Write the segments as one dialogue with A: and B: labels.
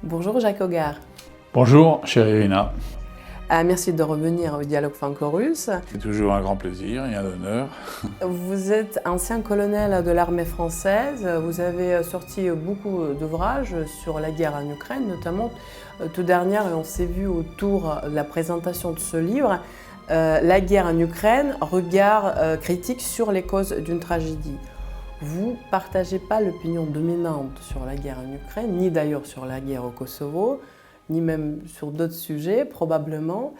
A: Bonjour Jacques Hogar.
B: Bonjour, chère Irina.
A: Merci de revenir au Dialogue franco-russe.
B: C'est toujours un grand plaisir et un honneur.
A: Vous êtes ancien colonel de l'armée française. Vous avez sorti beaucoup d'ouvrages sur la guerre en Ukraine, notamment tout dernier, et on s'est vu autour de la présentation de ce livre, La guerre en Ukraine, regard critique sur les causes d'une tragédie. Vous ne partagez pas l'opinion dominante sur la guerre en Ukraine, ni d'ailleurs sur la guerre au Kosovo, ni même sur d'autres sujets, probablement.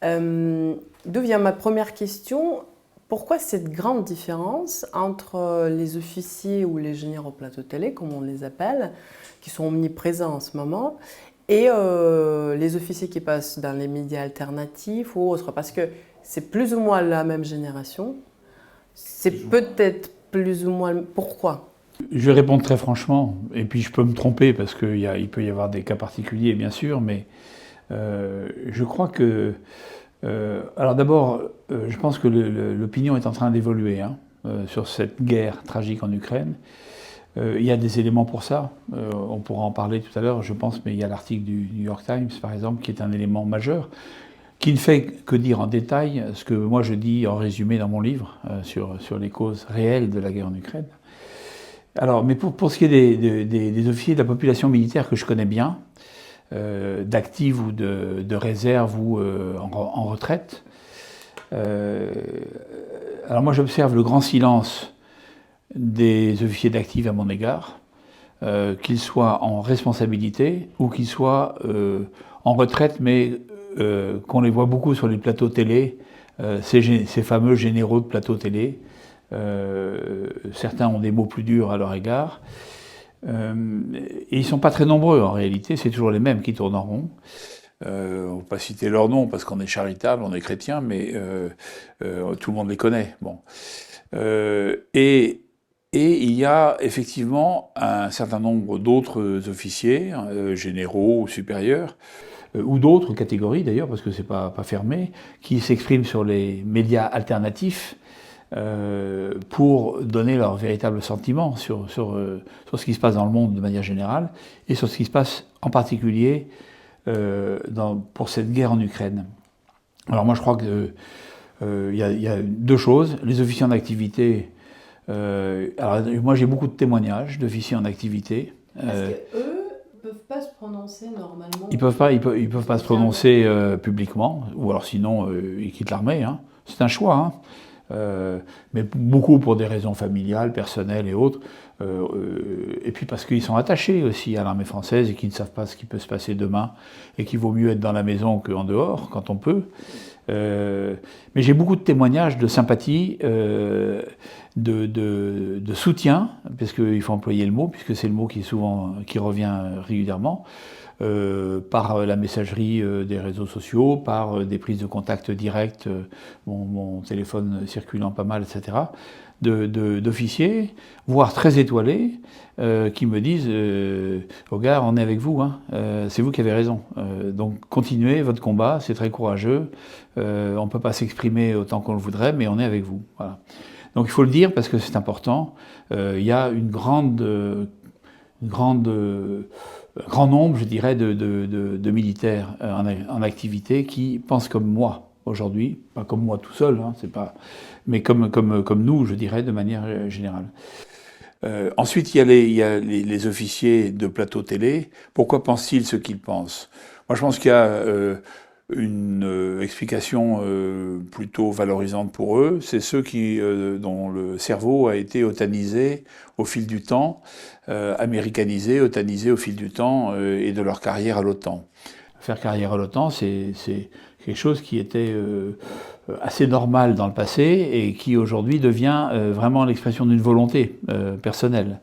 A: D'où vient ma première question. Pourquoi cette grande différence entre les officiers ou les généraux plateau télé, comme on les appelle, qui sont omniprésents en ce moment, et les officiers qui passent dans les médias alternatifs ou autres? Parce que c'est plus ou moins la même génération. C'est peut-être plus ou moins... Pourquoi?
B: Je vais répondre très franchement, et puis je peux me tromper parce qu'il peut y avoir des cas particuliers, bien sûr, mais je crois que... alors d'abord, je pense que l'opinion est en train d'évoluer sur cette guerre tragique en Ukraine. Il y a des éléments pour ça, on pourra en parler tout à l'heure, je pense, mais il y a l'article du New York Times, par exemple, qui est un élément majeur, qui ne fait que dire en détail ce que moi je dis en résumé dans mon livre, sur les causes réelles de la guerre en Ukraine. Alors, mais pour ce qui est des officiers de la population militaire que je connais bien, d'actifs ou de réserve ou en retraite, alors moi j'observe le grand silence des officiers d'actifs à mon égard, qu'ils soient en responsabilité ou qu'ils soient en retraite, mais qu'on les voit beaucoup sur les plateaux télé, ces fameux généraux de plateaux télé. Certains ont des mots plus durs à leur égard. Et ils ne sont pas très nombreux en réalité, c'est toujours les mêmes qui tournent en rond. On ne va pas citer leur nom parce qu'on est charitable, on est chrétien, mais tout le monde les connaît. Bon. Et il y a effectivement un certain nombre d'autres officiers, généraux ou supérieurs, ou d'autres catégories d'ailleurs, parce que c'est pas fermé, qui s'expriment sur les médias alternatifs pour donner leur véritable sentiment sur ce qui se passe dans le monde de manière générale et sur ce qui se passe en particulier pour cette guerre en Ukraine. Alors moi je crois que il y a deux choses. Les officiers en activité, alors moi j'ai beaucoup de témoignages d'officiers en activité.
A: Est-ce qu'eux ne peuvent pas se prononcer normalement?
B: Ils peuvent pas se prononcer publiquement, ou alors sinon ils quittent l'armée. C'est un choix. Mais beaucoup pour des raisons familiales, personnelles et autres, et puis parce qu'ils sont attachés aussi à l'armée française et qu'ils ne savent pas ce qui peut se passer demain et qu'il vaut mieux être dans la maison qu'en dehors quand on peut. Mais j'ai beaucoup de témoignages de sympathie, de soutien, parce qu'il faut employer le mot, puisque c'est le mot qui revient régulièrement, par la messagerie des réseaux sociaux, par des prises de contact directes, mon téléphone circulant pas mal, etc., d'officiers, voire très étoilés, qui me disent Hogar, on est avec vous, c'est vous qui avez raison. Donc continuez votre combat, c'est très courageux, on ne peut pas s'exprimer autant qu'on le voudrait, mais on est avec vous. Voilà. Donc il faut le dire parce que c'est important. Il y a un grand nombre, je dirais, de militaires en activité qui pensent comme moi aujourd'hui, pas comme moi tout seul, mais comme nous, je dirais, de manière générale. Ensuite, il y a les officiers de plateau télé. Pourquoi pensent-ils ce qu'ils pensent? Moi, je pense qu'il y a une explication plutôt valorisante pour eux. C'est ceux dont le cerveau a été otanisé au fil du temps, américanisé, otanisé au fil du temps et de leur carrière à l'OTAN. Faire carrière à l'OTAN, c'est quelque chose qui était assez normal dans le passé et qui aujourd'hui devient vraiment l'expression d'une volonté personnelle.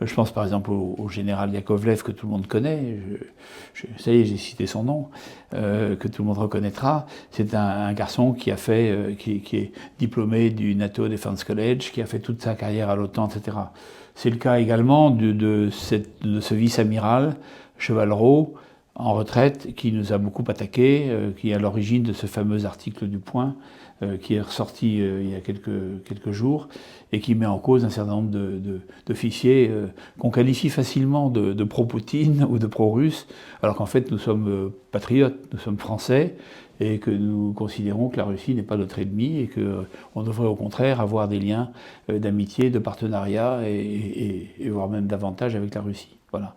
B: Je pense par exemple au général Yakovlev que tout le monde connaît, ça y est, j'ai cité son nom, que tout le monde reconnaîtra. C'est un garçon qui est diplômé du NATO Defense College, qui a fait toute sa carrière à l'OTAN, etc. C'est le cas également de ce vice-amiral Chevalreau, en retraite, qui nous a beaucoup attaqué, qui est à l'origine de ce fameux article du Point, qui est ressorti il y a quelques jours et qui met en cause un certain nombre d'officiers qu'on qualifie facilement de pro-Poutine ou de pro-russe, alors qu'en fait nous sommes patriotes, nous sommes français, et que nous considérons que la Russie n'est pas notre ennemi et qu'on devrait au contraire avoir des liens d'amitié, de partenariat et voire même davantage avec la Russie. Voilà.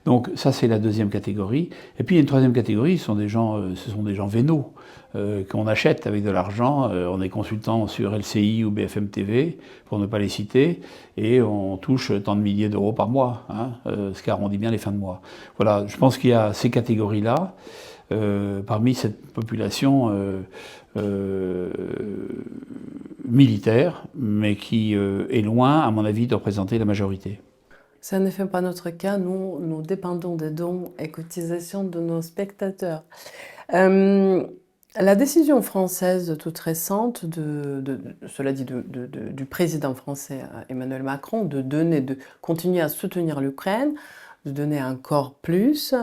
B: Donc ça c'est la deuxième catégorie. Et puis il y a une troisième catégorie, ce sont des gens vénaux qu'on achète avec de l'argent. On est consultant sur LCI ou BFM TV, pour ne pas les citer, et on touche tant de milliers d'euros par mois, hein, ce qui arrondit bien les fins de mois. Voilà, je pense qu'il y a ces catégories-là. Parmi cette population militaire, mais qui est loin, à mon avis, de représenter la majorité.
A: Ça ne fait pas notre cas, nous dépendons des dons et cotisations de nos spectateurs. La décision française toute récente, cela dit, du président français Emmanuel Macron, de continuer à soutenir l'Ukraine, de donner encore plus,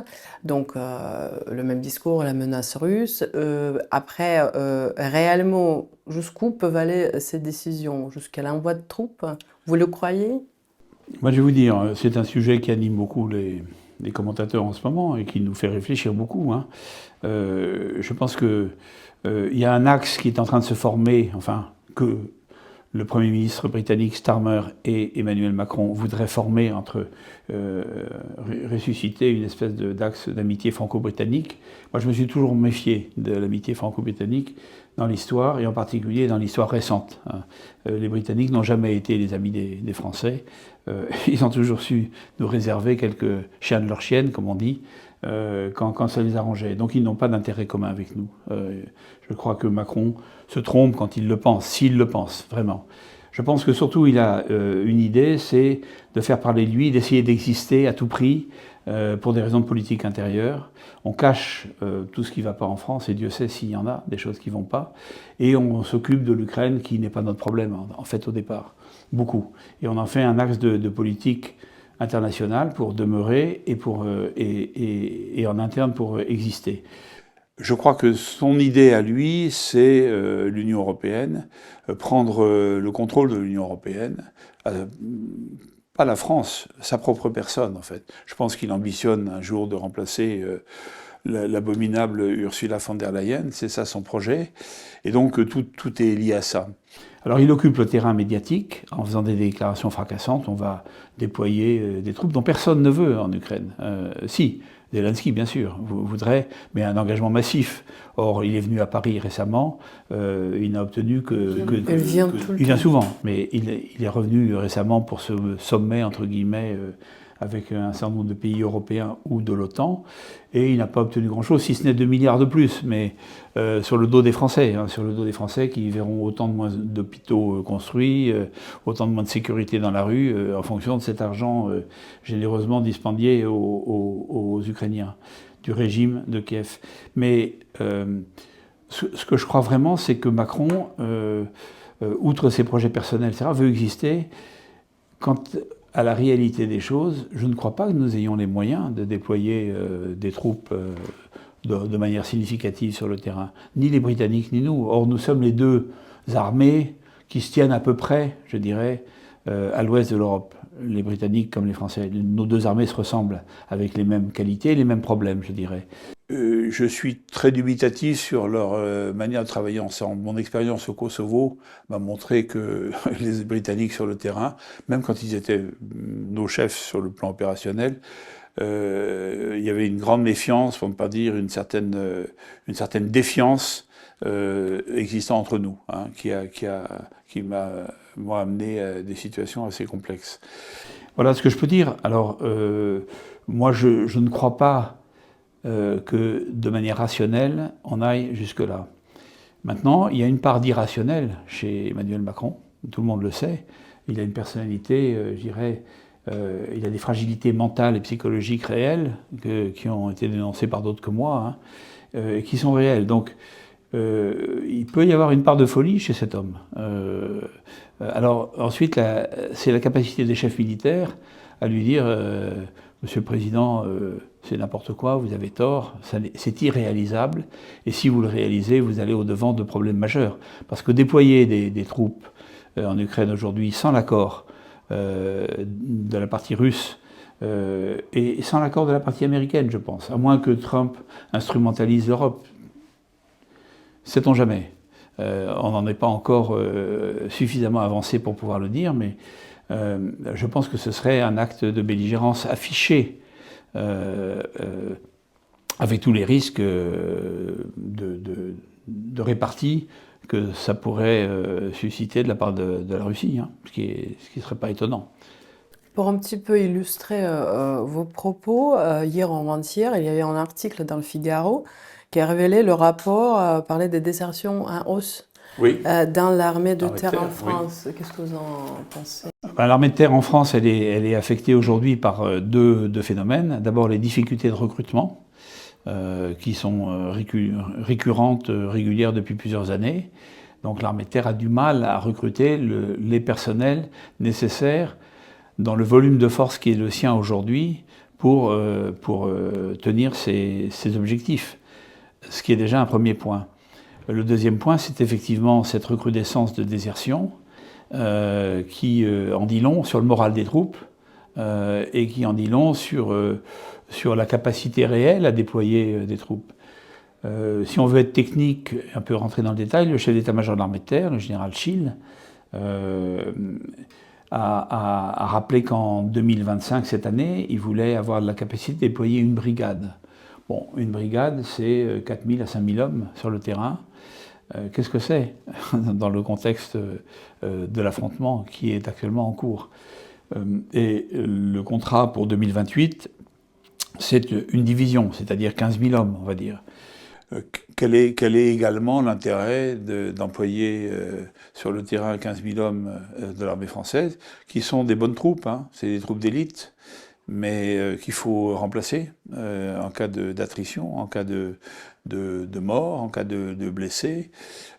A: donc le même discours, la menace russe. Après, réellement, jusqu'où peuvent aller ces décisions? Jusqu'à l'envoi de troupes? Vous le croyez?
B: Moi, je vais vous dire, c'est un sujet qui anime beaucoup les commentateurs en ce moment et qui nous fait réfléchir beaucoup, hein. Je pense qu'il y a un axe qui est en train de se former, enfin, que le Premier ministre britannique Starmer et Emmanuel Macron voudraient former ressusciter une espèce d'axe d'amitié franco-britannique. Moi, je me suis toujours méfié de l'amitié franco-britannique dans l'histoire, et en particulier dans l'histoire récente, hein. Les Britanniques n'ont jamais été les amis des Français. Ils ont toujours su nous réserver quelques chiens de leur chienne, comme on dit, quand ça les arrangeait. Donc ils n'ont pas d'intérêt commun avec nous. Je crois que Macron se trompe quand il le pense, s'il le pense, vraiment. Je pense que surtout il a une idée, c'est de faire parler de lui, d'essayer d'exister à tout prix pour des raisons de politique intérieure. On cache tout ce qui ne va pas en France, et Dieu sait s'il y en a, des choses qui ne vont pas. Et on s'occupe de l'Ukraine, qui n'est pas notre problème, en fait, au départ. Beaucoup. Et on en fait un axe de politique internationale pour demeurer et en interne pour exister. Je crois que son idée à lui, c'est l'Union européenne, prendre le contrôle de l'Union européenne, pas la France, sa propre personne en fait. Je pense qu'il ambitionne un jour de remplacer l'abominable Ursula von der Leyen, c'est ça son projet, et donc tout est lié à ça. Alors il occupe le terrain médiatique en faisant des déclarations fracassantes. On va déployer des troupes dont personne ne veut en Ukraine. Si, Zelensky bien sûr voudrait, mais un engagement massif. Or il est venu à Paris récemment, il n'a obtenu il vient souvent, mais il est revenu récemment pour ce sommet entre guillemets avec un certain nombre de pays européens ou de l'OTAN, et il n'a pas obtenu grand-chose, si ce n'est 2 milliards de plus, mais sur le dos des Français, hein, sur le dos des Français qui verront autant de moins d'hôpitaux construits, autant de moins de sécurité dans la rue, en fonction de cet argent généreusement dispendié aux Ukrainiens du régime de Kiev. Mais ce que je crois vraiment, c'est que Macron, outre ses projets personnels, etc., veut exister quand... À la réalité des choses, je ne crois pas que nous ayons les moyens de déployer des troupes de manière significative sur le terrain. Ni les Britanniques, ni nous. Or, nous sommes les deux armées qui se tiennent à peu près, je dirais, à l'ouest de l'Europe. Les Britanniques comme les Français. Nos deux armées se ressemblent, avec les mêmes qualités et les mêmes problèmes, je dirais. Je suis très dubitatif sur leur manière de travailler ensemble. Mon expérience au Kosovo m'a montré que les Britanniques sur le terrain, même quand ils étaient nos chefs sur le plan opérationnel, il y avait une grande méfiance, pour ne pas dire une certaine défiance existant entre nous, hein, qui m'a moi amené à des situations assez complexes. Voilà ce que je peux dire. Alors, moi, je ne crois pas que de manière rationnelle, on aille jusque-là. Maintenant, il y a une part d'irrationnel chez Emmanuel Macron, tout le monde le sait. Il a une personnalité, je dirais, il a des fragilités mentales et psychologiques réelles qui ont été dénoncées par d'autres que moi, hein, et qui sont réelles. Donc, il peut y avoir une part de folie chez cet homme. Alors, ensuite, c'est la capacité des chefs militaires à lui dire Monsieur le Président, c'est n'importe quoi, vous avez tort, c'est irréalisable, et si vous le réalisez, vous allez au-devant de problèmes majeurs. Parce que déployer des troupes en Ukraine aujourd'hui sans l'accord de la partie russe, et sans l'accord de la partie américaine, je pense, à moins que Trump instrumentalise l'Europe, sait-on jamais. On n'en est pas encore suffisamment avancé pour pouvoir le dire, mais je pense que ce serait un acte de belligérance affiché, avec tous les risques de répartie que ça pourrait susciter de la part de la Russie, hein, ce qui ne serait pas étonnant.
A: Pour un petit peu illustrer vos propos, hier ou avant-hier, il y avait un article dans le Figaro qui a révélé le rapport parlait des désertions en hausse dans l'armée de terre en France. Oui. Qu'est-ce que vous en pensez?
B: L'armée de terre en France, elle est affectée aujourd'hui par deux phénomènes. D'abord, les difficultés de recrutement, qui sont récurrentes, régulières depuis plusieurs années. Donc l'armée de terre a du mal à recruter les personnels nécessaires dans le volume de force qui est le sien aujourd'hui pour tenir ses objectifs. Ce qui est déjà un premier point. Le deuxième point, c'est effectivement cette recrudescence de désertion qui en dit long sur le moral des troupes et qui en dit long sur la capacité réelle à déployer des troupes. Si on veut être technique, un peu rentrer dans le détail, le chef d'état-major de l'armée de terre, le général Schill, a rappelé qu'en 2025, cette année, il voulait avoir la capacité de déployer une brigade. Bon, une brigade, c'est 4000 à 5000 hommes sur le terrain. Qu'est-ce que c'est dans le contexte de l'affrontement qui est actuellement en cours? Et le contrat pour 2028, c'est une division, c'est-à-dire 15 000 hommes, on va dire. Quel est également l'intérêt d'employer sur le terrain 15 000 hommes de l'armée française, qui sont des bonnes troupes, hein, c'est des troupes d'élite, mais qu'il faut remplacer en cas d'attrition, en cas de mort, en cas de blessés,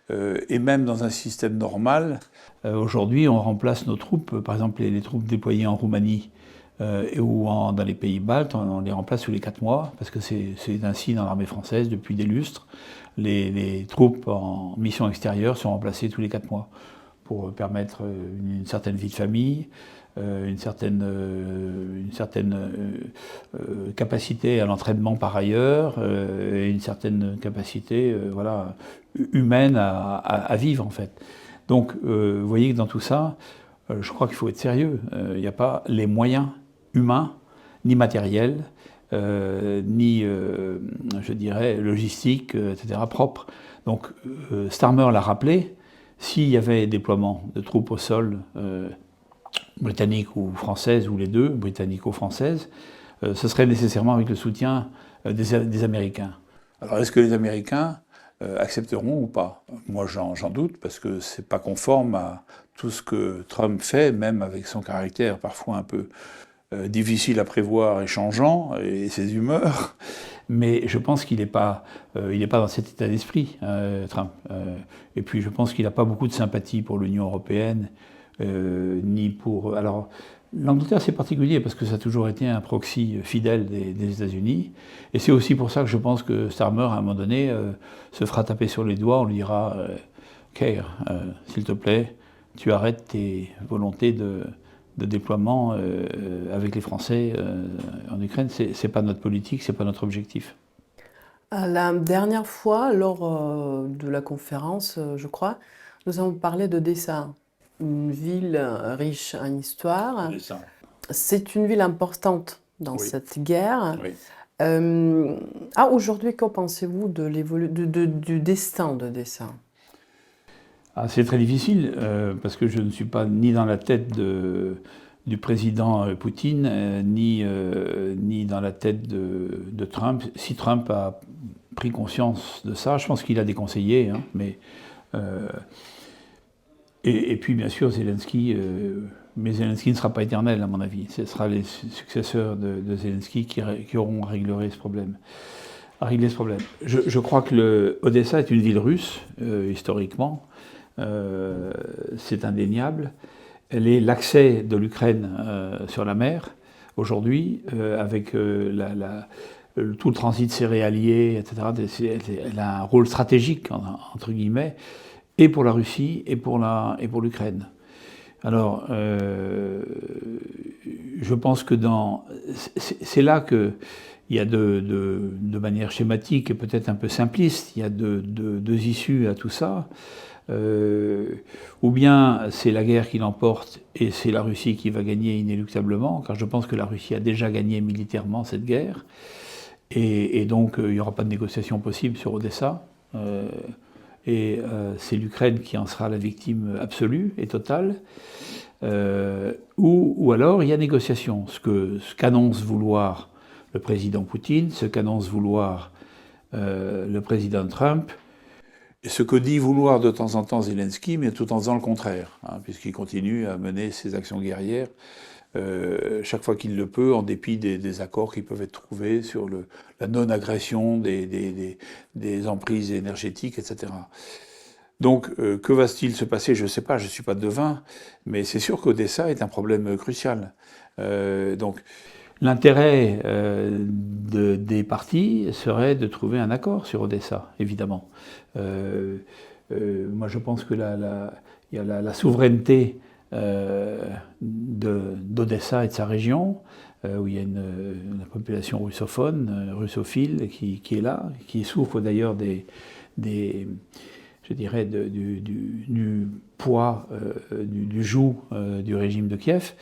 B: et même dans un système normal. Aujourd'hui, on remplace nos troupes, par exemple les troupes déployées en Roumanie ou dans les pays baltes, on les remplace tous les 4 mois, parce que c'est ainsi dans l'armée française depuis des lustres. Les troupes en mission extérieure sont remplacées tous les 4 mois pour permettre une certaine vie de famille, une certaine capacité à l'entraînement par ailleurs, et une certaine capacité voilà, humaine à vivre en fait. Donc vous voyez que dans tout ça, je crois qu'il faut être sérieux. Il n'y a pas les moyens humains, ni matériels, ni, je dirais, logistiques, etc., propres. Donc Starmer l'a rappelé, s'il y avait déploiement de troupes au sol, britanniques ou françaises, ou les deux, britannico-françaises, ce serait nécessairement avec le soutien des Américains. Alors est-ce que les Américains accepteront ou pas? Moi j'en doute, parce que c'est pas conforme à tout ce que Trump fait, même avec son caractère parfois un peu difficile à prévoir et changeant, et ses humeurs. Mais je pense qu'il n'est pas dans cet état d'esprit, Trump. Et puis je pense qu'il n'a pas beaucoup de sympathie pour l'Union européenne, ni pour... Alors, l'Angleterre, c'est particulier parce que ça a toujours été un proxy fidèle des États-Unis. Et c'est aussi pour ça que je pense que Starmer, à un moment donné, se fera taper sur les doigts. On lui dira Keir, s'il te plaît, tu arrêtes tes volontés de déploiement avec les Français en Ukraine. C'est pas notre politique, c'est pas notre objectif.
A: La dernière fois, lors de la conférence, je crois, nous avons parlé d'Odessa. Une ville riche en histoire. C'est une ville importante dans cette guerre. Oui. Aujourd'hui, qu'en pensez-vous du destin d'Odessa?
B: C'est très difficile, parce que je ne suis pas ni dans la tête du président Poutine, ni dans la tête de Trump. Si Trump a pris conscience de ça, je pense qu'il a des conseillers, hein, mais... Et puis, bien sûr, Zelensky, mais Zelensky ne sera pas éternel, à mon avis. Ce sera les successeurs de Zelensky qui auront à régler ce problème. Je crois que Odessa est une ville russe, historiquement. C'est indéniable. Elle est l'accès de l'Ukraine sur la mer, aujourd'hui, avec tout le transit céréalier, etc. Elle a un rôle stratégique, entre guillemets, et pour la Russie et pour l'Ukraine. Alors, je pense que c'est là qu'il y a de manière schématique et peut-être un peu simpliste, il y a deux issues à tout ça. Ou bien c'est la guerre qui l'emporte et c'est la Russie qui va gagner inéluctablement, car je pense que la Russie a déjà gagné militairement cette guerre, et donc il n'y aura pas de négociation possible sur Odessa. C'est l'Ukraine qui en sera la victime absolue et totale. Ou alors il y a négociation, ce qu'annonce vouloir le président Poutine, ce qu'annonce vouloir le président Trump, et ce que dit vouloir de temps en temps Zelensky, mais tout en faisant le contraire, puisqu'il continue à mener ses actions guerrières chaque fois qu'il le peut, en dépit des accords qui peuvent être trouvés sur la non-agression des emprises énergétiques, etc. Donc, que va-t-il se passer? Je ne sais pas, je ne suis pas devin, mais c'est sûr qu'Odessa est un problème crucial. Donc, l'intérêt des partis serait de trouver un accord sur Odessa, évidemment. Moi, je pense que il y a la souveraineté d'Odessa et de sa région, où il y a une population russophone, russophile, qui est là, qui souffre d'ailleurs je dirais, du poids, du joug du régime de Kiev.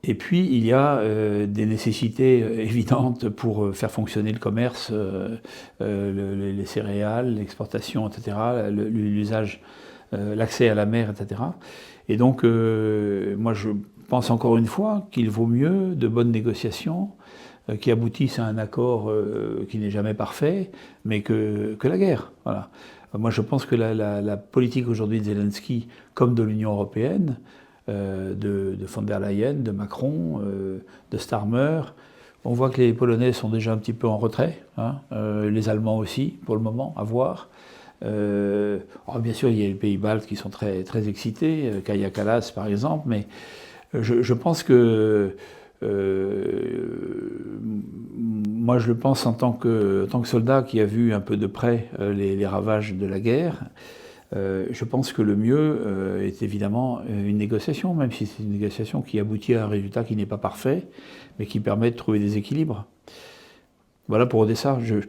B: Et puis, il y a des nécessités évidentes pour faire fonctionner le commerce, les céréales, l'exportation, etc., l'usage, l'accès à la mer, etc. Et donc, moi, je pense encore une fois qu'il vaut mieux de bonnes négociations qui aboutissent à un accord qui n'est jamais parfait, mais que la guerre. Voilà. Moi, je pense que la politique aujourd'hui de Zelensky, comme de l'Union européenne, de von der Leyen, de Macron, de Starmer, on voit que les Polonais sont déjà un petit peu en retrait, les Allemands aussi, pour le moment, à voir. Alors bien sûr, il y a les pays baltes qui sont très, très excités, Kaja Kallas par exemple, mais je pense que moi je le pense en tant que soldat qui a vu un peu de près les ravages de la guerre. Je pense que le mieux est évidemment une négociation, même si c'est une négociation qui aboutit à un résultat qui n'est pas parfait, mais qui permet de trouver des équilibres. Voilà pour Odessa. Je ne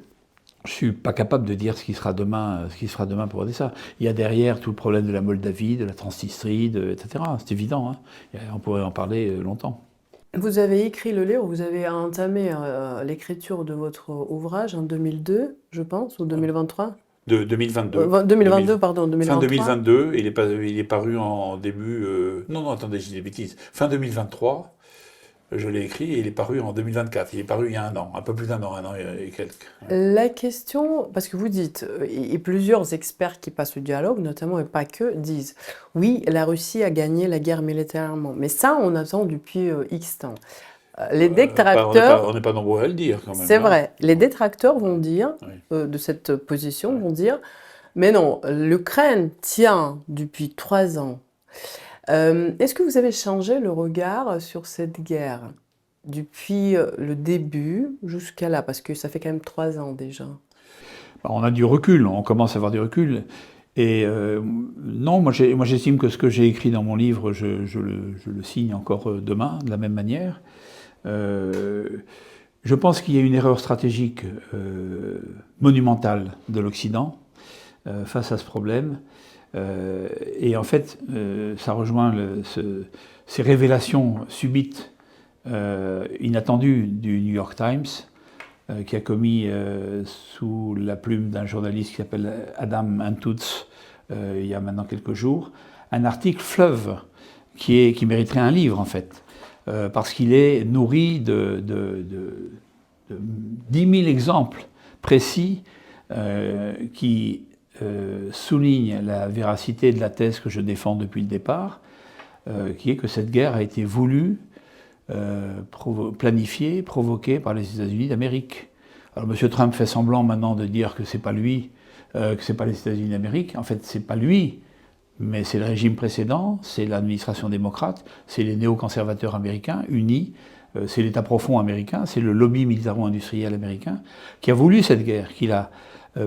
B: suis pas capable de dire ce qui sera demain pour Odessa. Il y a derrière tout le problème de la Moldavie, de la Transnistrie, etc. C'est évident, on pourrait en parler longtemps.
A: Vous avez écrit le livre, vous avez entamé l'écriture de votre ouvrage en 2002, je pense, ou 2023 ?
B: De 2022.
A: 2022, pardon, 2023.
B: Fin 2022, il est paru en début... Non, attendez, je dis des bêtises. Fin 2023, je l'ai écrit et il est paru en 2024. Il est paru il y a un an, un peu plus un an et quelques.
A: La question, parce que vous dites, et plusieurs experts qui passent le dialogue, notamment et pas que, disent oui, la Russie a gagné la guerre militairement. Mais ça, on attend depuis X temps. Les détracteurs...
B: On n'est pas nombreux à le dire quand même.
A: C'est vrai. Les détracteurs vont dire, de cette position, vont dire, mais non, l'Ukraine tient depuis 3 ans. Est-ce que vous avez changé le regard sur cette guerre depuis le début jusqu'à là? Parce que ça fait quand même 3 ans déjà.
B: On a du recul, on commence à avoir du recul. Et non, moi j'estime que ce que j'ai écrit dans mon livre, je le signe encore demain, de la même manière. Je pense qu'il y a une erreur stratégique monumentale de l'Occident face à ce problème. Et en fait, ça rejoint ces révélations subites, inattendues du New York Times, qui a commis sous la plume d'un journaliste qui s'appelle Adam Antutz, il y a maintenant quelques jours, un article fleuve qui mériterait un livre en fait, parce qu'il est nourri de 10 000 exemples précis qui soulignent la véracité de la thèse que je défends depuis le départ, qui est que cette guerre a été voulue, planifiée, provoquée par les États-Unis d'Amérique. Alors M. Trump fait semblant maintenant de dire que c'est pas lui, que c'est pas les États-Unis d'Amérique. En fait, c'est pas lui, mais c'est le régime précédent, c'est l'administration démocrate, c'est les néoconservateurs américains unis c'est l'État profond américain, c'est le lobby militaro-industriel américain qui a voulu cette guerre, qui l'a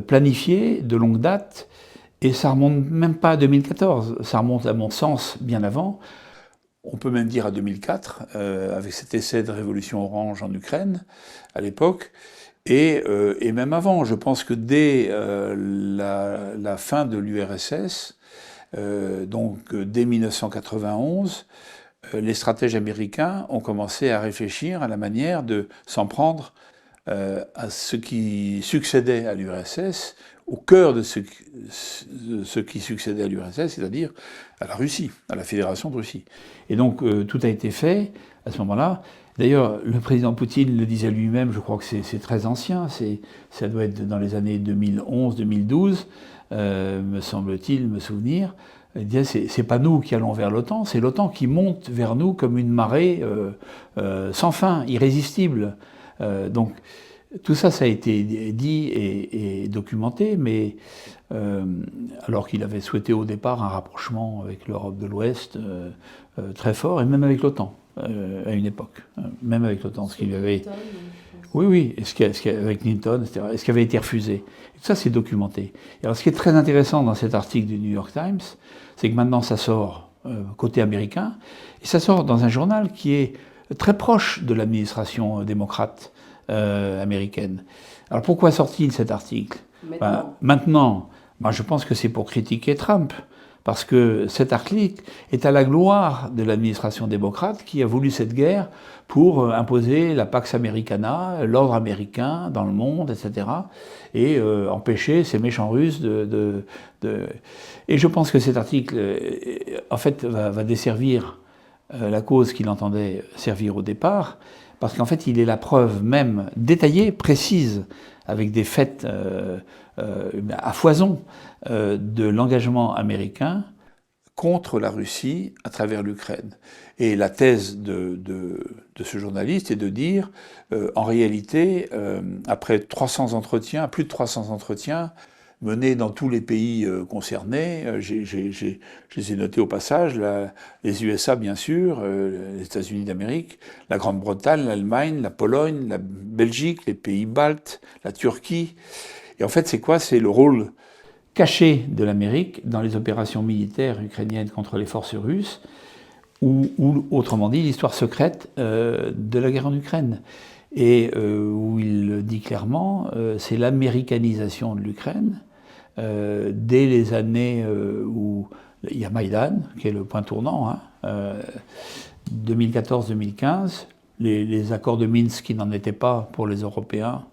B: planifiée de longue date, et ça remonte même pas à 2014, ça remonte à mon sens bien avant. On peut même dire à 2004, avec cet essai de révolution orange en Ukraine, à l'époque, et même avant. Je pense que dès la fin de l'URSS, donc dès 1991, les stratèges américains ont commencé à réfléchir à la manière de s'en prendre à ce qui succédait à l'URSS, au cœur de ce qui succédait à l'URSS, c'est-à-dire à la Russie, à la Fédération de Russie. Et donc tout a été fait à ce moment-là. D'ailleurs, le président Poutine le disait lui-même, je crois que c'est très ancien, ça doit être dans les années 2011-2012, me semble-t-il, me souvenir. Il disait, c'est pas nous qui allons vers l'OTAN, c'est l'OTAN qui monte vers nous comme une marée sans fin, irrésistible. Donc tout ça, ça a été dit et documenté, mais alors qu'il avait souhaité au départ un rapprochement avec l'Europe de l'Ouest très fort, et même avec l'OTAN à une époque, même avec l'OTAN, ce qui lui avait... Oui, avec Clinton, etc., ce qui avait été refusé. Et tout ça, c'est documenté. Et alors, ce qui est très intéressant dans cet article du New York Times, c'est que maintenant, ça sort côté américain, et ça sort dans un journal qui est très proche de l'administration démocrate américaine. Alors, pourquoi sort-il cet article? Maintenant, je pense que c'est pour critiquer Trump. Parce que cet article est à la gloire de l'administration démocrate qui a voulu cette guerre pour imposer la Pax Americana, l'ordre américain dans le monde, etc. Et empêcher ces méchants Russes de... Et je pense que cet article, en fait, va desservir la cause qu'il entendait servir au départ, parce qu'en fait, il est la preuve même détaillée, précise, avec des faits à foison de l'engagement américain contre la Russie à travers l'Ukraine. Et la thèse de ce journaliste est de dire, en réalité, après 300 entretiens, plus de 300 entretiens, menés dans tous les pays concernés, je les ai notés au passage, les USA bien sûr, les États-Unis d'Amérique, la Grande-Bretagne, l'Allemagne, la Pologne, la Belgique, les pays baltes, la Turquie. Et en fait, c'est quoi? C'est le rôle caché de l'Amérique dans les opérations militaires ukrainiennes contre les forces russes, ou autrement dit, l'histoire secrète de la guerre en Ukraine. Et où il dit clairement, c'est l'américanisation de l'Ukraine, dès les années où il y a Maïdan, qui est le point tournant, 2014-2015, les accords de Minsk qui n'en étaient pas pour les Européens,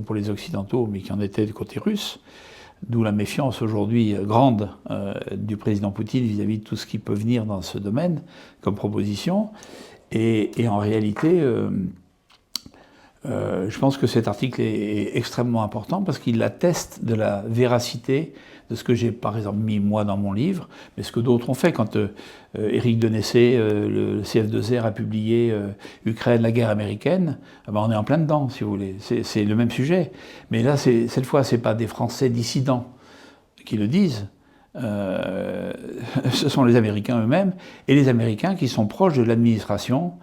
B: pour les Occidentaux, mais qui en étaient du côté russe, d'où la méfiance aujourd'hui grande du président Poutine vis-à-vis de tout ce qui peut venir dans ce domaine comme proposition. Et en réalité, je pense que cet article est extrêmement important parce qu'il atteste de la véracité de ce que j'ai par exemple mis moi dans mon livre, mais ce que d'autres ont fait. Quand Éric Denessé, le CF2R, a publié Ukraine, la guerre américaine, on est en plein dedans, si vous voulez. C'est le même sujet. Mais là, cette fois, ce n'est pas des Français dissidents qui le disent. Ce sont les Américains eux-mêmes, et les Américains qui sont proches de l'administration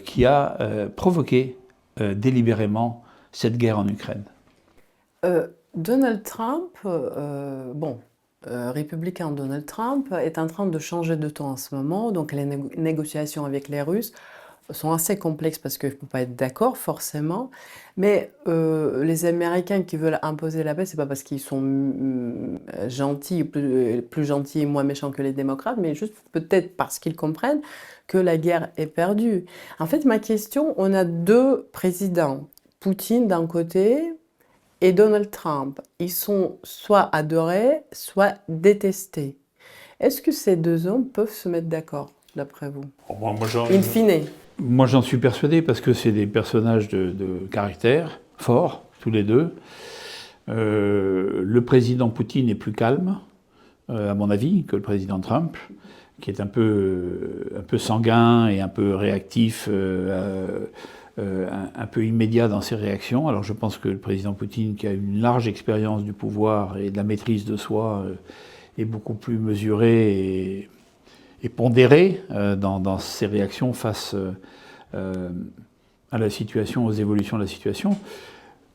B: qui a provoqué délibérément cette guerre en Ukraine.
A: Donald Trump, républicain Donald Trump, est en train de changer de ton en ce moment. Donc les négociations avec les Russes sont assez complexes parce qu'il ne faut pas être d'accord forcément. Mais les Américains qui veulent imposer la paix, c'est pas parce qu'ils sont gentils, plus gentils et moins méchants que les démocrates, mais juste peut-être parce qu'ils comprennent que la guerre est perdue. En fait, ma question, on a deux présidents, Poutine d'un côté et Donald Trump. Ils sont soit adorés, soit détestés. Est-ce que ces deux hommes peuvent se mettre d'accord, d'après vous? In fine.
B: Moi, j'en suis persuadé parce que c'est des personnages de caractère forts, tous les deux. Le président Poutine est plus calme, à mon avis, que le président Trump, qui est un peu sanguin et un peu réactif, un peu immédiat dans ses réactions. Alors je pense que le président Poutine, qui a une large expérience du pouvoir et de la maîtrise de soi, est beaucoup plus mesuré et pondéré dans ses réactions face à la situation, aux évolutions de la situation.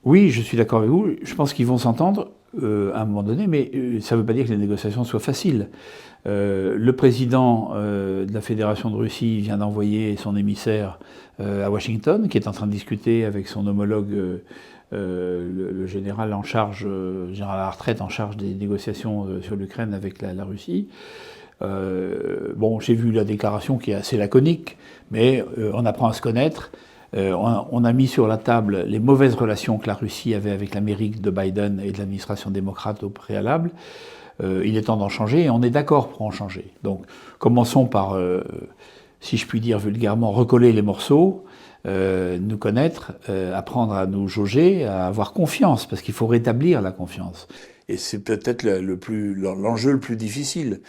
B: Oui, je suis d'accord avec vous, je pense qu'ils vont s'entendre à un moment donné, mais ça ne veut pas dire que les négociations soient faciles. Le président de la Fédération de Russie vient d'envoyer son émissaire à Washington, qui est en train de discuter avec son homologue, le général en charge, général à la retraite en charge des négociations sur l'Ukraine avec la Russie. Bon, j'ai vu la déclaration qui est assez laconique, mais on apprend à se connaître. On a mis sur la table les mauvaises relations que la Russie avait avec l'Amérique de Biden et de l'administration démocrate au préalable. Il est temps d'en changer et on est d'accord pour en changer. Donc commençons par, si je puis dire vulgairement, recoller les morceaux, nous connaître, apprendre à nous jauger, à avoir confiance, parce qu'il faut rétablir la confiance. Et c'est peut-être l'enjeu le plus difficile.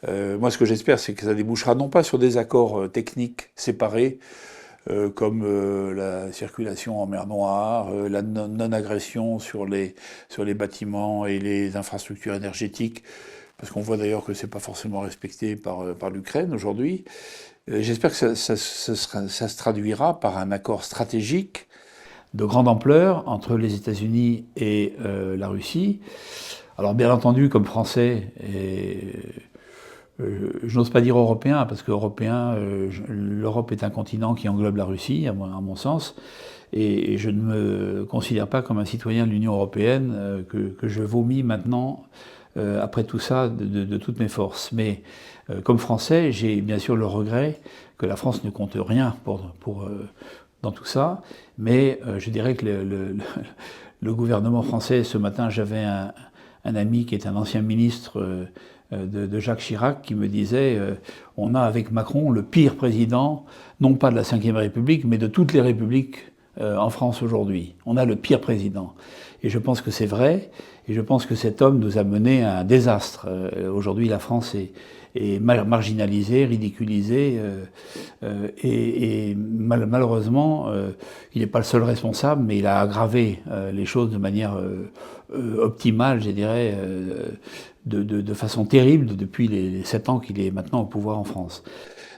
B: Moi, ce que j'espère, c'est que ça débouchera non pas sur des accords techniques séparés, comme la circulation en mer Noire, la non-agression sur les bâtiments et les infrastructures énergétiques, parce qu'on voit d'ailleurs que c'est pas forcément respecté par l'Ukraine aujourd'hui. J'espère que ça se traduira par un accord stratégique de grande ampleur entre les États-Unis et la Russie. Alors bien entendu, comme Français, et je n'ose pas dire européen, parce qu'européen, l'Europe est un continent qui englobe la Russie, à mon sens, et je ne me considère pas comme un citoyen de l'Union européenne que je vomis maintenant, après tout ça, de toutes mes forces. Mais comme Français, j'ai bien sûr le regret que la France ne compte rien dans tout ça, mais je dirais que le gouvernement français, ce matin, j'avais un ami qui est un ancien ministre de Jacques Chirac qui me disait on a avec Macron le pire président, non pas de la Ve République, mais de toutes les républiques en France aujourd'hui. On a le pire président. Et je pense que c'est vrai, et je pense que cet homme nous a mené à un désastre. Aujourd'hui, la France est marginalisée, ridiculisée, et malheureusement, il n'est pas le seul responsable, mais il a aggravé les choses de manière optimale, je dirais, de façon terrible depuis les 7 ans qu'il est maintenant au pouvoir en France.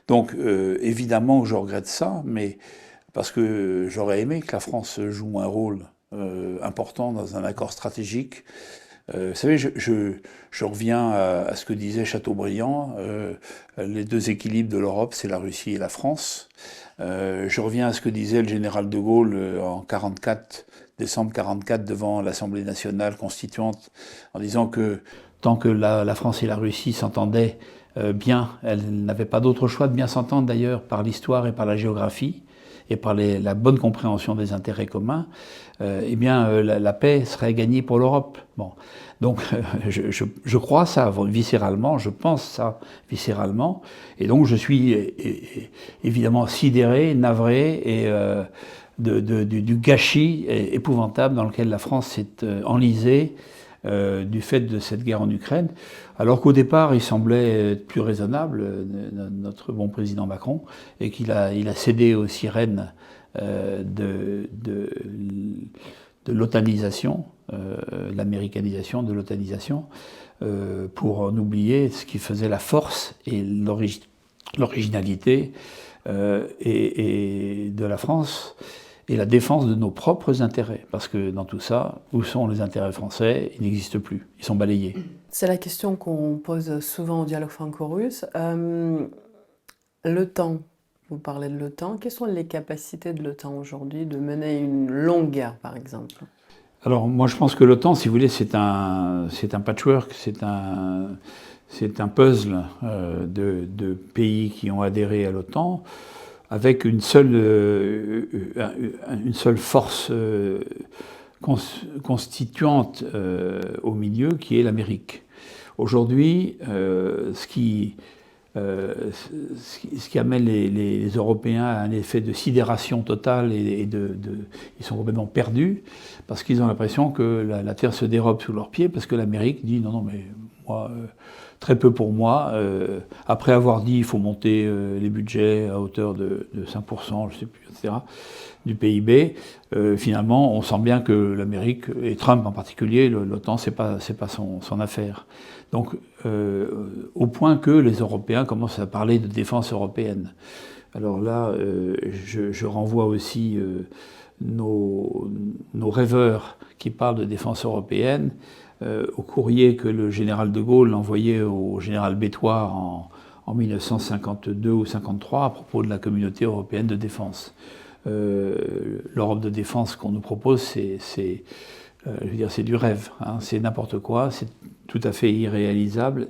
B: Donc évidemment que je regrette ça, mais parce que j'aurais aimé que la France joue un rôle important dans un accord stratégique. Vous savez, je reviens à ce que disait Chateaubriand, les deux équilibres de l'Europe, c'est la Russie et la France. Je reviens à ce que disait le général de Gaulle en 44, décembre 44, devant l'Assemblée nationale constituante, en disant que tant que la France et la Russie s'entendaient bien, elles n'avaient pas d'autre choix de bien s'entendre d'ailleurs par l'histoire et par la géographie, et par la bonne compréhension des intérêts communs, eh bien la paix serait gagnée pour l'Europe. Bon. Donc je crois ça viscéralement, je pense ça viscéralement, et donc je suis évidemment sidéré, navré, et du gâchis épouvantable dans lequel la France s'est enlisée du fait de cette guerre en Ukraine, alors qu'au départ il semblait être plus raisonnable, notre bon président Macron, et qu'il a cédé aux sirènes de l'otanisation, l'américanisation, de l'otanisation, pour en oublier ce qui faisait la force et l'originalité et de la France, et la défense de nos propres intérêts. Parce que dans tout ça, où sont les intérêts français? Ils n'existent plus, ils sont balayés.
A: C'est la question qu'on pose souvent au dialogue franco-russe. L'OTAN, vous parlez de l'OTAN, quelles sont les capacités de l'OTAN aujourd'hui de mener une longue guerre, par exemple?
B: Alors moi je pense que l'OTAN, si vous voulez, c'est un patchwork, c'est un puzzle de pays qui ont adhéré à l'OTAN, avec une seule force constituante au milieu, qui est l'Amérique. Aujourd'hui, ce qui amène les Européens à un effet de sidération totale, ils sont complètement perdus, parce qu'ils ont l'impression que la terre se dérobe sous leurs pieds, parce que l'Amérique dit non, mais moi, très peu pour moi. Après avoir dit il faut monter les budgets à hauteur de 5%, je sais plus, etc., du PIB, finalement, on sent bien que l'Amérique, et Trump en particulier, l'OTAN, c'est pas son affaire. Donc, au point que les Européens commencent à parler de défense européenne. Alors là, je renvoie aussi nos rêveurs qui parlent de défense européenne au courrier que le général de Gaulle envoyait au général Bétoir en 1952 ou 1953 à propos de la communauté européenne de défense. L'Europe de défense qu'on nous propose, c'est du rêve, hein, c'est n'importe quoi, c'est tout à fait irréalisable.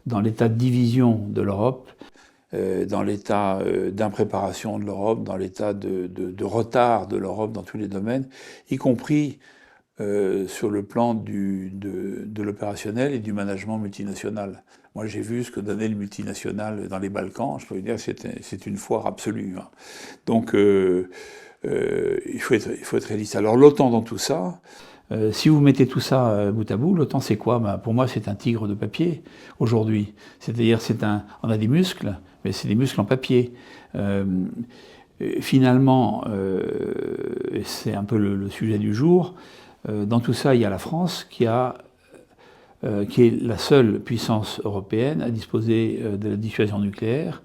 B: Dans l'état de division de l'Europe, dans l'état d'impréparation de l'Europe, dans l'état de retard de l'Europe dans tous les domaines, y compris sur le plan de l'opérationnel et du management multinational. Moi, j'ai vu ce que donnait le multinational dans les Balkans. Je peux vous dire que c'est une foire absolue, hein. Donc, il faut être réaliste. Alors, l'OTAN dans tout ça, si vous mettez tout ça bout à bout, l'OTAN c'est quoi? Pour moi, c'est un tigre de papier aujourd'hui. C'est-à-dire, on a des muscles, mais c'est des muscles en papier. Finalement, c'est un peu le sujet du jour. Dans tout ça, il y a la France qui est la seule puissance européenne à disposer de la dissuasion nucléaire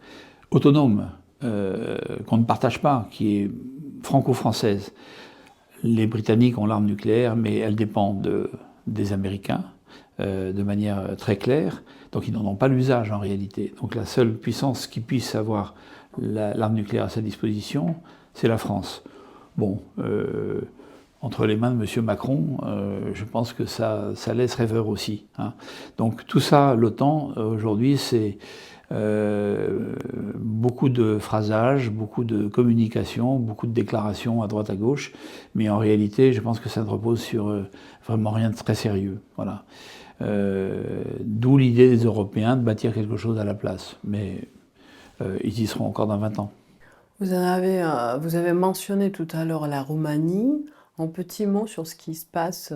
B: autonome, qu'on ne partage pas, qui est franco-française. Les Britanniques ont l'arme nucléaire, mais elle dépend des Américains de manière très claire. Donc ils n'en ont pas l'usage en réalité. Donc la seule puissance qui puisse avoir l'arme nucléaire à sa disposition, c'est la France. Bon, entre les mains de M. Macron, je pense que ça laisse rêveur aussi, hein. Donc tout ça, l'OTAN, aujourd'hui, c'est beaucoup de phrasages, beaucoup de communication, beaucoup de déclarations à droite à gauche, mais en réalité, je pense que ça ne repose sur vraiment rien de très sérieux. Voilà. D'où l'idée des Européens de bâtir quelque chose à la place. Mais ils y seront encore dans 20 ans.
A: Vous avez mentionné tout à l'heure la Roumanie. En petits mots sur ce qui se passe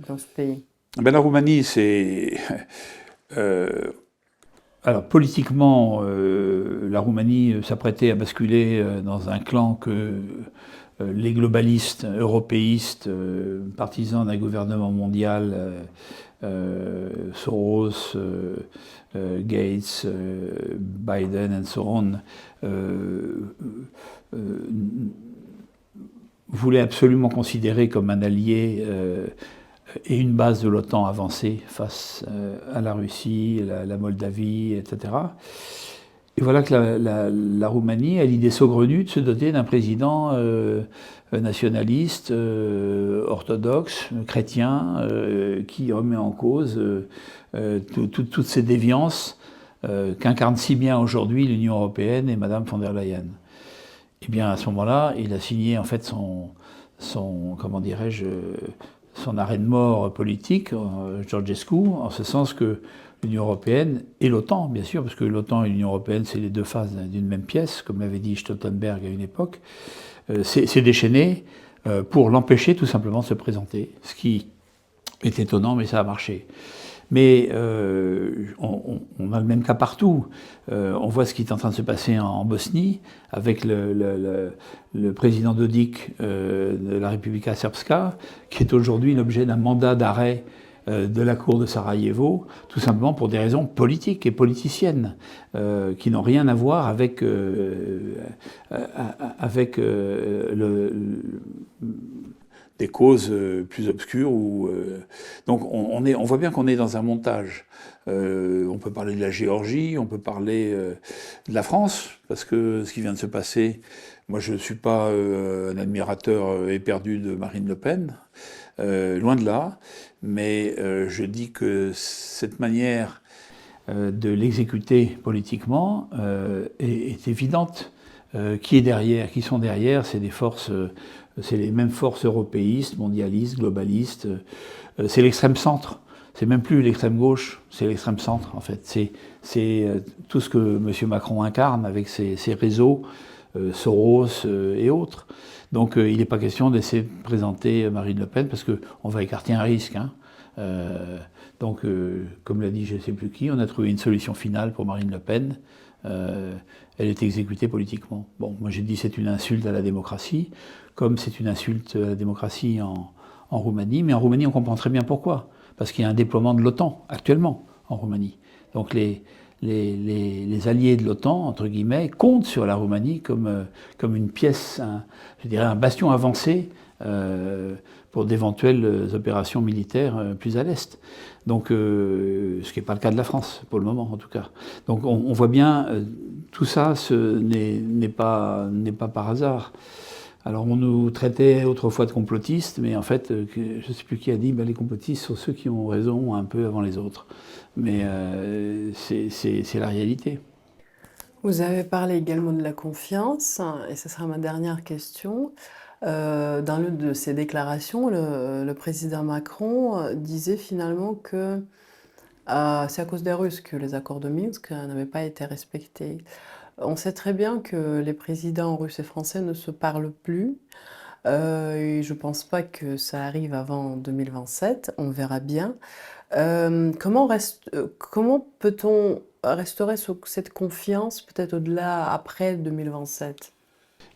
A: dans ce pays.
B: Ben, la Roumanie, c'est... Alors politiquement, la Roumanie s'apprêtait à basculer dans un clan que les globalistes, européistes, partisans d'un gouvernement mondial, Soros, Gates, Biden and so on, voulaient absolument considérer comme un allié et une base de l'OTAN avancée face à la Russie, la Moldavie, etc. Et voilà que la Roumanie a l'idée saugrenue de se doter d'un président nationaliste, orthodoxe, chrétien, qui remet en cause toutes ces déviances qu'incarne si bien aujourd'hui l'Union européenne et Madame von der Leyen. Eh bien, à ce moment-là, il a signé en fait son arrêt de mort politique, Georgescu, en ce sens que l'Union européenne et l'OTAN, bien sûr, parce que l'OTAN et l'Union européenne, c'est les deux faces d'une même pièce, comme l'avait dit Stoltenberg à une époque, s'est déchaîné pour l'empêcher tout simplement de se présenter, ce qui est étonnant, mais ça a marché. Mais on a le même cas partout. On voit ce qui est en train de se passer en Bosnie, avec le président Dodik de la Republika Srpska, qui est aujourd'hui l'objet d'un mandat d'arrêt de la cour de Sarajevo, tout simplement pour des raisons politiques et politiciennes, qui n'ont rien à voir avec des causes plus obscures. Donc on voit bien qu'on est dans un montage. On peut parler de la Géorgie, on peut parler de la France, parce que ce qui vient de se passer, moi je ne suis pas un admirateur éperdu de Marine Le Pen, loin de là, mais je dis que cette manière de l'exécuter politiquement est évidente. Qui est derrière? Qui sont derrière? C'est des forces... c'est les mêmes forces européistes, mondialistes, globalistes. C'est l'extrême centre. C'est même plus l'extrême gauche, c'est l'extrême centre en fait. C'est tout ce que M. Macron incarne avec ses réseaux, Soros et autres. Donc il n'est pas question d'essayer de présenter Marine Le Pen parce qu'on va écarter un risque, hein. Donc comme l'a dit je ne sais plus qui, on a trouvé une solution finale pour Marine Le Pen. Elle est exécutée politiquement. Bon, moi j'ai dit c'est une insulte à la démocratie, comme c'est une insulte à la démocratie en Roumanie, mais en Roumanie on comprend très bien pourquoi, parce qu'il y a un déploiement de l'OTAN actuellement en Roumanie. Donc les alliés de l'OTAN, entre guillemets, comptent sur la Roumanie comme une pièce, je dirais un bastion avancé pour d'éventuelles opérations militaires plus à l'est. Donc, ce qui n'est pas le cas de la France, pour le moment en tout cas. Donc on voit bien, tout ça n'est pas par hasard. Alors on nous traitait autrefois de complotistes, mais en fait, je ne sais plus qui a dit, les complotistes sont ceux qui ont raison un peu avant les autres. Mais c'est la réalité.
A: Vous avez parlé également de la confiance, et ce sera ma dernière question. Dans l'une de ses déclarations, le président Macron disait finalement que c'est à cause des Russes que les accords de Minsk n'avaient pas été respectés. On sait très bien que les présidents russes et français ne se parlent plus. Et je ne pense pas que ça arrive avant 2027, on verra bien. Comment peut-on restaurer cette confiance, peut-être au-delà, après 2027?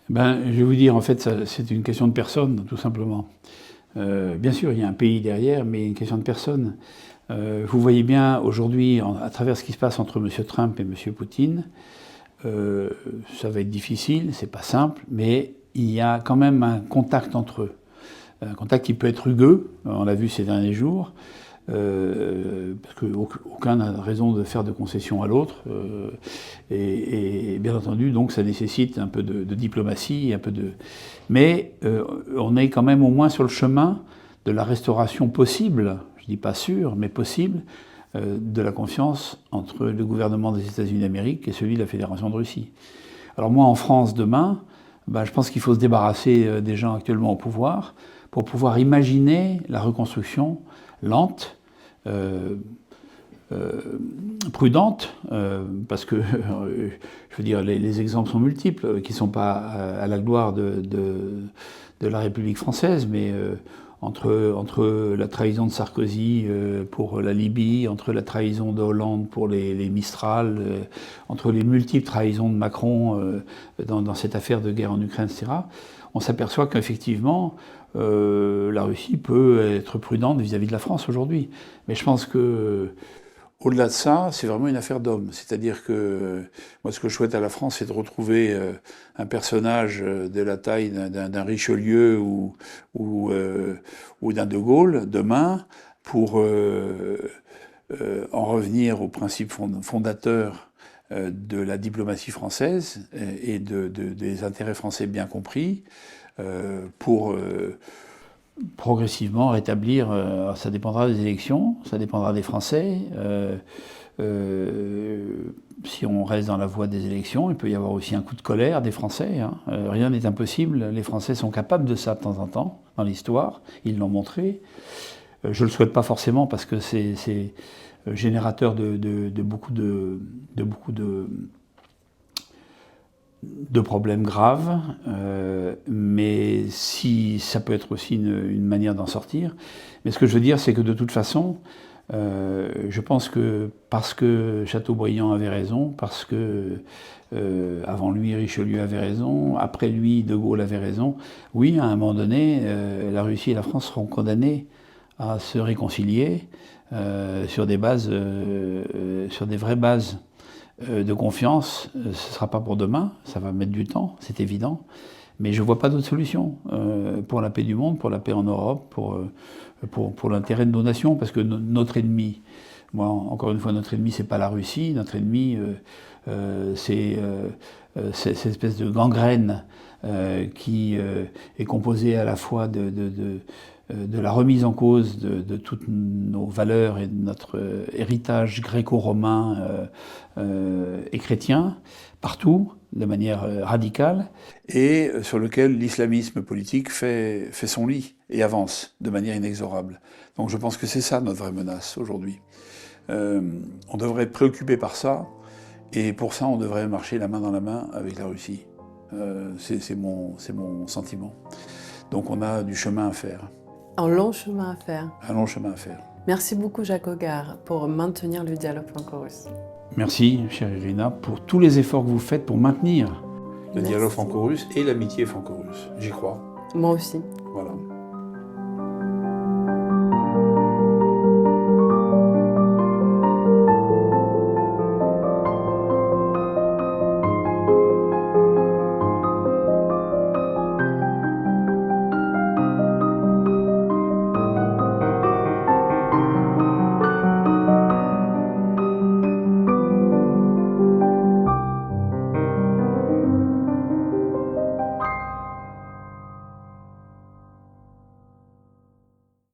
B: Je vais vous dire, en fait, c'est une question de personne, tout simplement. Bien sûr, il y a un pays derrière, mais une question de personne. Vous voyez bien aujourd'hui, à travers ce qui se passe entre M. Trump et M. Poutine, ça va être difficile, c'est pas simple, mais il y a quand même un contact entre eux. Un contact qui peut être rugueux, on l'a vu ces derniers jours, parce qu'aucun n'a raison de faire de concessions à l'autre. Et bien entendu, donc ça nécessite un peu de diplomatie, mais on est quand même au moins sur le chemin de la restauration possible, je ne dis pas sûre, mais possible, de la confiance entre le gouvernement des États-Unis d'Amérique et celui de la Fédération de Russie. Alors moi, en France, demain, je pense qu'il faut se débarrasser des gens actuellement au pouvoir pour pouvoir imaginer la reconstruction lente, prudente, parce que, je veux dire, les exemples sont multiples, qui ne sont pas à la gloire de la République française, mais entre la trahison de Sarkozy pour la Libye, entre la trahison de Hollande pour les Mistral, entre les multiples trahisons de Macron dans cette affaire de guerre en Ukraine, etc., on s'aperçoit qu'effectivement, la Russie peut être prudente vis-à-vis de la France aujourd'hui. Mais je pense que au-delà de ça, c'est vraiment une affaire d'homme. C'est-à-dire que moi, ce que je souhaite à la France, c'est de retrouver un personnage de la taille d'un Richelieu ou d'un De Gaulle demain pour en revenir aux principes fondateurs de la diplomatie française et des intérêts français bien compris, pour progressivement rétablir, ça dépendra des élections, ça dépendra des Français. Si on reste dans la voie des élections, il peut y avoir aussi un coup de colère des Français. Rien n'est impossible, les Français sont capables de ça de temps en temps, dans l'histoire, ils l'ont montré. Je ne le souhaite pas forcément parce que c'est générateur de beaucoup de problèmes graves, mais si ça peut être aussi une manière d'en sortir. Mais ce que je veux dire, c'est que de toute façon, je pense que parce que Chateaubriand avait raison, parce que avant lui Richelieu avait raison, après lui De Gaulle avait raison, oui, à un moment donné, la Russie et la France seront condamnées à se réconcilier sur des bases, sur des vraies bases de confiance. Ce ne sera pas pour demain, ça va mettre du temps, c'est évident, mais je ne vois pas d'autre solution pour la paix du monde, pour la paix en Europe, pour l'intérêt de nos nations, parce que notre ennemi, moi, encore une fois, notre ennemi, c'est pas la Russie, notre ennemi, c'est cette espèce de gangrène qui est composée à la fois de la remise en cause de toutes nos valeurs et de notre héritage gréco-romain et chrétien, partout, de manière radicale, et sur lequel l'islamisme politique fait son lit et avance de manière inexorable. Donc je pense que c'est ça notre vraie menace aujourd'hui. On devrait être préoccupé par ça, et pour ça on devrait marcher la main dans la main avec la Russie. C'est mon sentiment. Donc on a du chemin à faire.
A: Un long chemin à faire.
B: Un long chemin à faire.
A: Merci beaucoup Jacques Hogar pour maintenir le dialogue franco-russe.
B: Merci, chère Irina, pour tous les efforts que vous faites pour maintenir le dialogue franco-russe et l'amitié franco-russe. J'y crois.
A: Moi aussi.
B: Voilà.